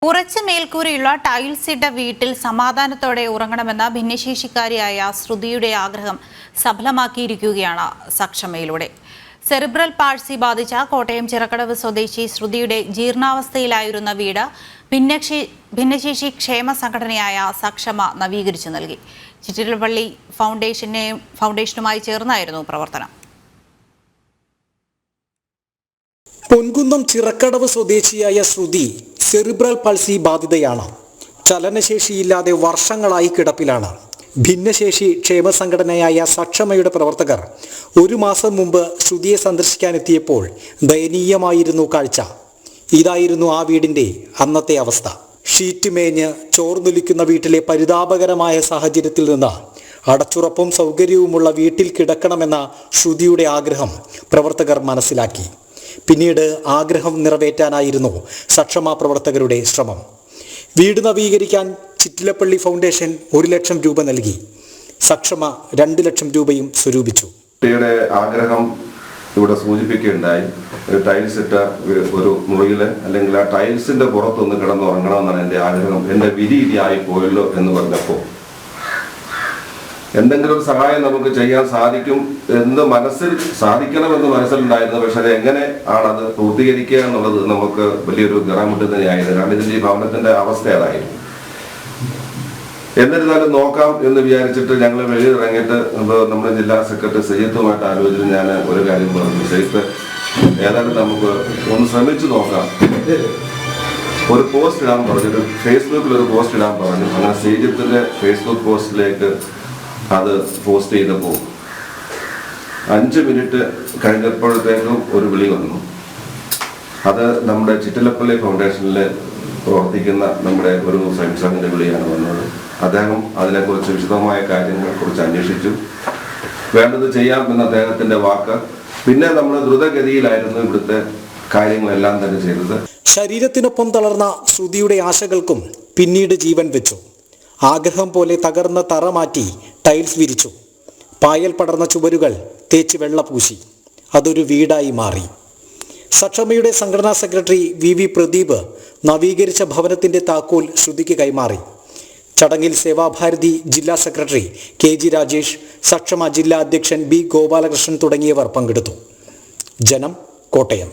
ഉറച്ച മേൽക്കൂരയുള്ള ടൈൽസ് ഇട്ട വീട്ടിൽ സമാധാനത്തോടെ ഉറങ്ങണമെന്ന ഭിന്നശേഷിക്കാരിയായ ശ്രുതിയുടെ ആഗ്രഹം സഫലമാക്കിയിരിക്കുകയാണ് സക്ഷമയിലൂടെ. സെറിബ്രൽ പാൾസി ബാധിച്ച കോട്ടയം ചിറക്കടവ് സ്വദേശി ശ്രുതിയുടെ ജീർണാവസ്ഥയിലായിരുന്ന വീട് ഭിന്നശേഷി ക്ഷേമ സംഘടനയായ സക്ഷമ നവീകരിച്ചു നൽകി. ചിറ്റിലപ്പള്ളി ഫൗണ്ടേഷനുമായി ചേർന്നായിരുന്നു പ്രവർത്തനം. പൊൻകുന്നം ചിറക്കടവ് സ്വദേശിയായ ശ്രുതി സെറിബ്രൽ പൾസി ബാധിതയാണ്. ചലനശേഷിയില്ലാതെ വർഷങ്ങളായി കിടപ്പിലാണ്. ഭിന്നശേഷി ക്ഷേമ സംഘടനയായ സക്ഷമയുടെ പ്രവർത്തകർ 1 മാസം മുമ്പ് ശ്രുതിയെ സന്ദർശിക്കാനെത്തിയപ്പോൾ ദയനീയമായിരുന്നു കാഴ്ച. ഇതായിരുന്നു ആ വീടിന്റെ അന്നത്തെ അവസ്ഥ. ഷീറ്റ് മേഞ്ഞ് ചോർന്നൊലിക്കുന്ന വീട്ടിലെ പരിതാപകരമായ സാഹചര്യത്തിൽ നിന്ന് അടച്ചുറപ്പും സൗകര്യവുമുള്ള വീട്ടിൽ കിടക്കണമെന്ന ശ്രുതിയുടെ ആഗ്രഹം പ്രവർത്തകർ മനസ്സിലാക്കി. പിന്നീട് ആഗ്രഹം നിറവേറ്റാനായിരുന്നു സക്ഷമ പ്രവർത്തകരുടെ ശ്രമം. വീട് നവീകരിക്കാൻ ചിറ്റിലപ്പള്ളി ഫൗണ്ടേഷൻ 1 ലക്ഷം രൂപ നൽകി. സക്ഷമ 2 ലക്ഷം രൂപയും സ്വരൂപിച്ചു. കുട്ടിയുടെ ആഗ്രഹം ഇവിടെ സൂചിപ്പിക്കുകയുണ്ടായി. ടൈൽസ് ഇട്ട ഒരു മുറിയിൽ അല്ലെങ്കിൽ ആ ടൈൽസിന്റെ പുറത്തൊന്ന് കിടന്നുറങ്ങണമെന്നാണ് എൻ്റെ ആഗ്രഹം. എൻ്റെ വിധിയായി പോയല്ലോ എന്ന് പറഞ്ഞപ്പോൾ എന്തെങ്കിലും ഒരു സഹായം നമുക്ക് ചെയ്യാൻ സാധിക്കും എന്ന് സാധിക്കണമെന്ന് മനസ്സിലുണ്ടായിരുന്നു. പക്ഷെ അത് എങ്ങനെ ആണത് പൂർത്തീകരിക്കുക എന്നുള്ളത് നമുക്ക് വലിയൊരു ഗറാമുട്ട് തന്നെയായിരുന്നു. കാരണം ഇതിന്റെ ഈ ഭവനത്തിന്റെ അവസ്ഥ അതായിരുന്നു. എന്നിരുന്നാലും നോക്കാം എന്ന് വിചാരിച്ചിട്ട് ഞങ്ങൾ വെളിയിലിറങ്ങിയിട്ട് നമ്മുടെ ജില്ലാ സെക്രട്ടറി സയ്യിദുമായിട്ട് ആലോചിച്ച് ഞാൻ ഒരു കാര്യം പറഞ്ഞു. സയ്യിദ്, ഏതായാലും നമുക്ക് ഒന്ന് ശ്രമിച്ചു നോക്കാം. ഒരു പോസ്റ്റ് ഇടാൻ പറഞ്ഞിട്ട് ഫേസ്ബുക്കിൽ ഒരു പോസ്റ്റ് ഇടാൻ പറഞ്ഞു. അങ്ങനെ സയ്യിദിന്റെ ഫേസ്ബുക്ക് പോസ്റ്റിലേക്ക് അത് പോസ്റ്റ് ചെയ്തപ്പോൾ 5 മിനിറ്റ് കഴിഞ്ഞപ്പോഴത്തേക്കും ഒരു വിളി വന്നു. അത് നമ്മുടെ ചിറ്റിലപ്പള്ളി ഫൗണ്ടേഷനിൽ പ്രവർത്തിക്കുന്ന നമ്മുടെ ഒരു സംഘത്തിന്റെ വിളിയാണ് വന്നത്. അദ്ദേഹം അതിനെക്കുറിച്ച് വിശദമായ കാര്യങ്ങളെക്കുറിച്ച് അന്വേഷിച്ചു. വേണ്ടത് ചെയ്യാം എന്ന അദ്ദേഹത്തിന്റെ വാക്ക്. പിന്നെ നമ്മൾ ദ്രുതഗതിയിലായിരുന്നു ഇവിടുത്തെ കാര്യങ്ങളെല്ലാം തന്നെ ചെയ്തത്. ശരീരത്തിനൊപ്പം തളർന്ന ശ്രുതിയുടെ ആശകൾക്കും പിന്നീട് ജീവൻ വെച്ചു. ആഗ്രഹം പോലെ തകർന്ന തറ മാറ്റി ടൈൽസ് വിരിച്ചു. പായൽ പടർന്ന ചുവരുകൾ തേച്ച് വെള്ള പൂശി. അതൊരു വീടായി മാറി. സക്ഷമയുടെ സംഘടനാ സെക്രട്ടറി വി പ്രദീപ് നവീകരിച്ച ഭവനത്തിന്റെ താക്കോൽ ശ്രുതിക്ക് കൈമാറി. ചടങ്ങിൽ സേവാഭാരതി ജില്ലാ സെക്രട്ടറി KG രാജേഷ്, സക്ഷമ ജില്ലാ അധ്യക്ഷൻ B ഗോപാലകൃഷ്ണൻ തുടങ്ങിയവർ പങ്കെടുത്തു. ജനം, കോട്ടയം.